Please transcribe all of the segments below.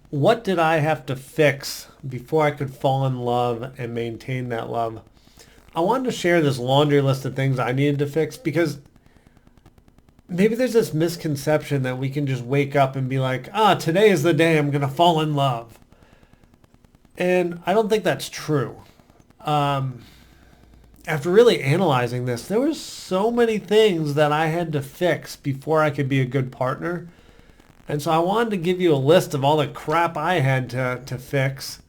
What did I have to fix before I could fall in love and maintain that love? I wanted to share this laundry list of things I needed to fix because maybe there's this misconception that we can just wake up and be like, today is the day I'm going to fall in love. And I don't think that's true. Um, After really analyzing this, there were so many things that I had to fix before I could be a good partner. And so I wanted to give you a list of all the crap I had to fix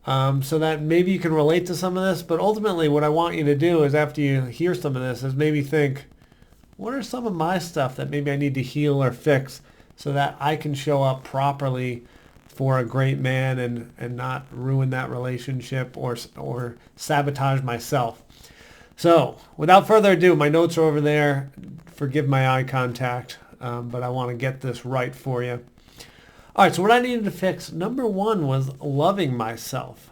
so that maybe you can relate to some of this. But ultimately, what I want you to do is after you hear some of this is maybe think, what are some of my stuff that maybe I need to heal or fix so that I can show up properly for a great man and not ruin that relationship or sabotage myself. So without further ado, my notes are over there. Forgive my eye contact, but I want to get this right for you. All right, so what I needed to fix, number one, was loving myself.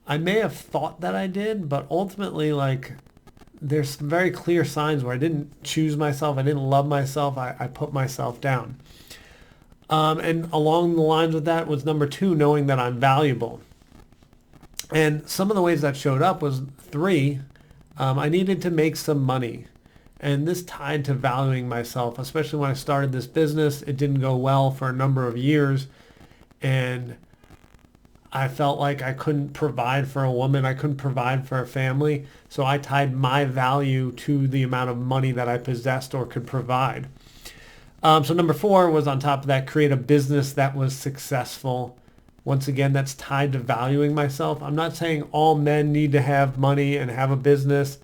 I may have thought that I did, but ultimately, there's some very clear signs where I didn't choose myself. I didn't love myself. I put myself down. And along the lines with that was number two, knowing that I'm valuable. And some of the ways that showed up was three, I needed to make some money. And this tied to valuing myself, especially when I started this business. It didn't go well for a number of years. And I felt like I couldn't provide for a woman. I couldn't provide for a family. So I tied my value to the amount of money that I possessed or could provide. So number four was on top of that, create a business that was successful. Once again, that's tied to valuing myself. I'm not saying all men need to have money and have a business,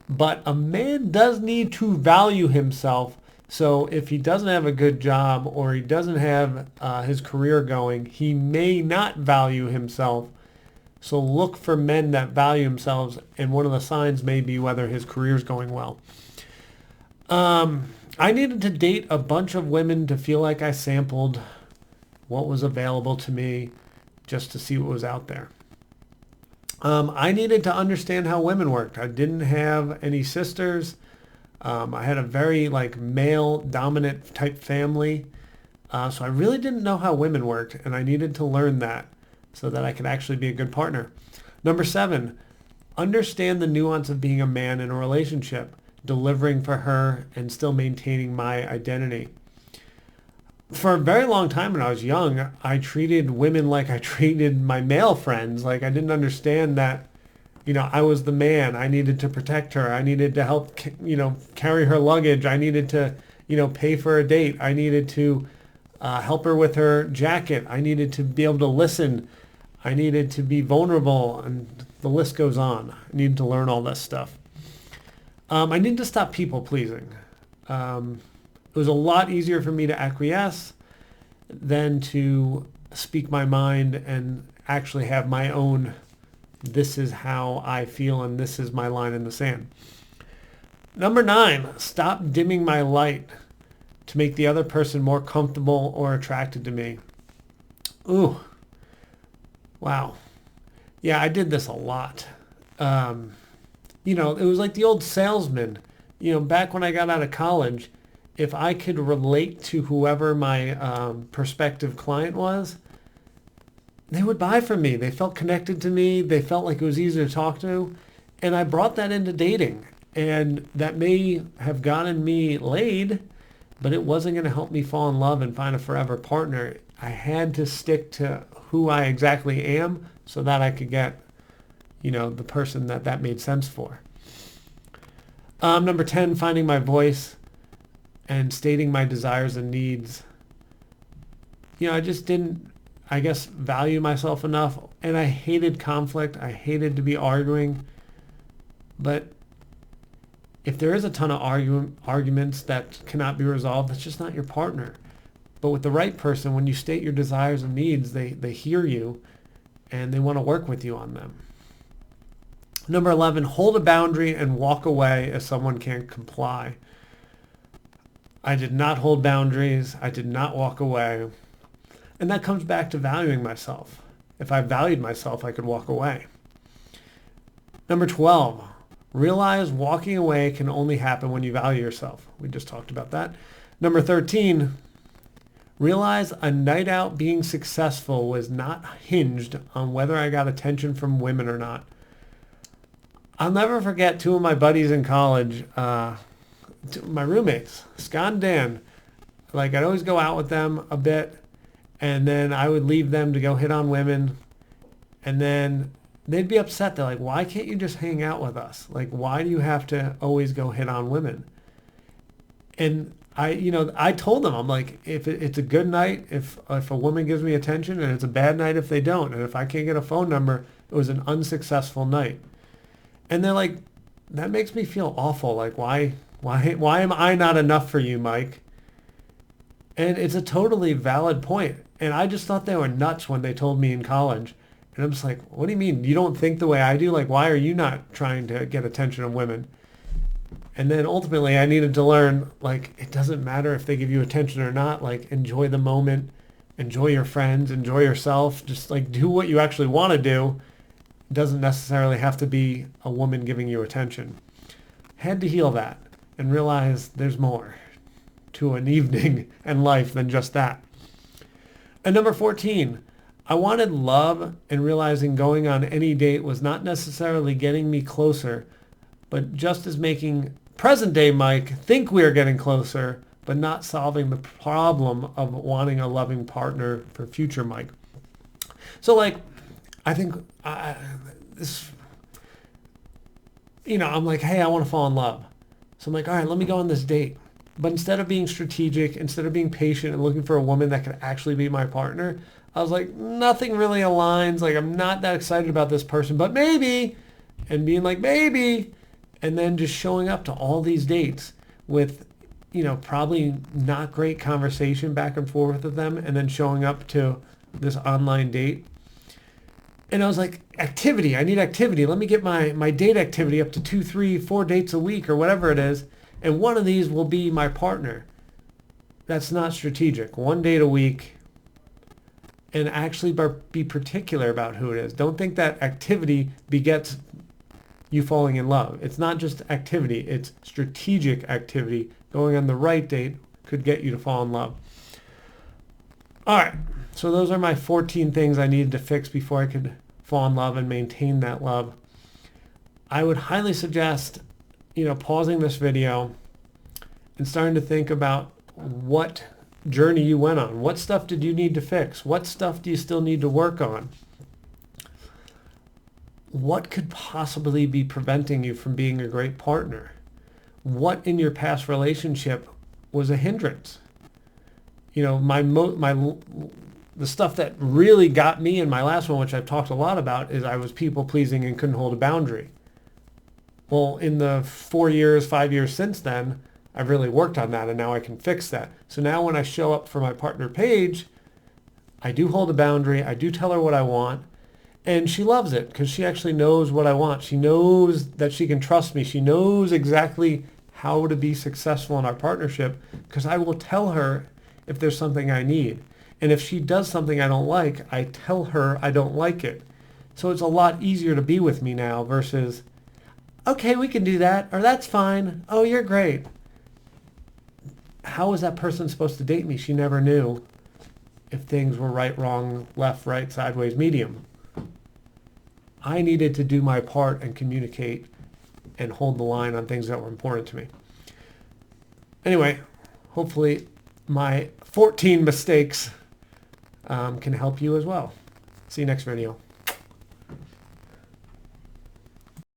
but a man does need to value himself. So if he doesn't have a good job or he doesn't have his career going, he may not value himself. So look for men that value themselves, and one of the signs may be whether his career is going well. I needed to date a bunch of women to feel like I sampled what was available to me just to see what was out there. I needed to understand how women worked. I didn't have any sisters. I had a very male dominant type family. So I really didn't know how women worked, and I needed to learn that so that I could actually be a good partner. Number seven, understand the nuance of being a man in a relationship, delivering for her and still maintaining my identity. For a very long time when I was young, I treated women like I treated my male friends. Like I didn't understand that, I was the man. I needed to protect her. I needed to help, carry her luggage. I needed to, pay for a date. I needed to help her with her jacket. I needed to be able to listen. I needed to be vulnerable, and the list goes on. I needed to learn all this stuff. I needed to stop people pleasing. It was a lot easier for me to acquiesce than to speak my mind and actually have my own, this is how I feel and this is my line in the sand. Number nine, stop dimming my light to make the other person more comfortable or attracted to me. Ooh, wow. Yeah, I did this a lot. It was like the old salesman. Back when I got out of college, if I could relate to whoever my prospective client was, they would buy from me. They felt connected to me. They felt like it was easy to talk to. And I brought that into dating. And that may have gotten me laid, but it wasn't going to help me fall in love and find a forever partner. I had to stick to who I exactly am so that I could get, the person that made sense for. Number 10, finding my voice and stating my desires and needs. I just didn't, value myself enough. And I hated conflict. I hated to be arguing. But if there is a ton of arguments that cannot be resolved, that's just not your partner. But with the right person, when you state your desires and needs, they hear you and they want to work with you on them. Number 11, hold a boundary and walk away if someone can't comply. I did not hold boundaries. I did not walk away. And that comes back to valuing myself. If I valued myself, I could walk away. Number 12, realize walking away can only happen when you value yourself. We just talked about that. Number 13, Realize a night out being successful was not hinged on whether I got attention from women or not. I'll never forget two of my buddies in college, my roommates, Scott and Dan. Like, I'd always go out with them a bit, and then I would leave them to go hit on women, and then they'd be upset. They're like, why can't you just hang out with us? Like, why do you have to always go hit on women? And I told them, I'm like, if it's a good night, if a woman gives me attention, and it's a bad night if they don't. And if I can't get a phone number, it was an unsuccessful night. And they're like, that makes me feel awful. Like, why am I not enough for you, Mike? And it's a totally valid point. And I just thought they were nuts when they told me in college. And I'm just like, what do you mean? You don't think the way I do? Like, why are you not trying to get attention of women? And then ultimately I needed to learn, like, it doesn't matter if they give you attention or not. Like, enjoy the moment, enjoy your friends, enjoy yourself. Just like do what you actually want to do. It doesn't necessarily have to be a woman giving you attention. Had to heal that and realize there's more to an evening and life than just that. And number 14, I wanted love and realizing going on any date was not necessarily getting me closer, but just as making present day Mike think we are getting closer, but not solving the problem of wanting a loving partner for future Mike. So like, I think this, I'm like, hey, I want to fall in love. So I'm like, all right, let me go on this date. But instead of being strategic, instead of being patient and looking for a woman that could actually be my partner, I was like, nothing really aligns. Like, I'm not that excited about this person, but maybe, and being like, maybe, and then just showing up to all these dates with, probably not great conversation back and forth with them, and then showing up to this online date. And I was like, activity. I need activity. Let me get my date activity up to 2, 3, 4 dates a week or whatever it is. And one of these will be my partner. That's not strategic. 1 date a week. And actually be particular about who it is. Don't think that activity begets you falling in love. It's not just activity. It's strategic activity. Going on the right date could get you to fall in love. All right. So those are my 14 things I needed to fix before I could fall in love and maintain that love. I would highly suggest, pausing this video and starting to think about what journey you went on. What stuff did you need to fix? What stuff do you still need to work on? What could possibly be preventing you from being a great partner? What in your past relationship was a hindrance? The stuff that really got me in my last one, which I've talked a lot about, is I was people pleasing and couldn't hold a boundary. Well, in the 5 years since then, I've really worked on that, and now I can fix that. So now when I show up for my partner Paige, I do hold a boundary. I do tell her what I want, and she loves it because she actually knows what I want. She knows that she can trust me. She knows exactly how to be successful in our partnership because I will tell her if there's something I need. And if she does something I don't like, I tell her I don't like it. So it's a lot easier to be with me now versus, okay, we can do that, or that's fine. Oh, you're great. How was that person supposed to date me? She never knew if things were right, wrong, left, right, sideways, medium. I needed to do my part and communicate and hold the line on things that were important to me. Anyway, hopefully my 14 mistakes can help you as well. See you next video.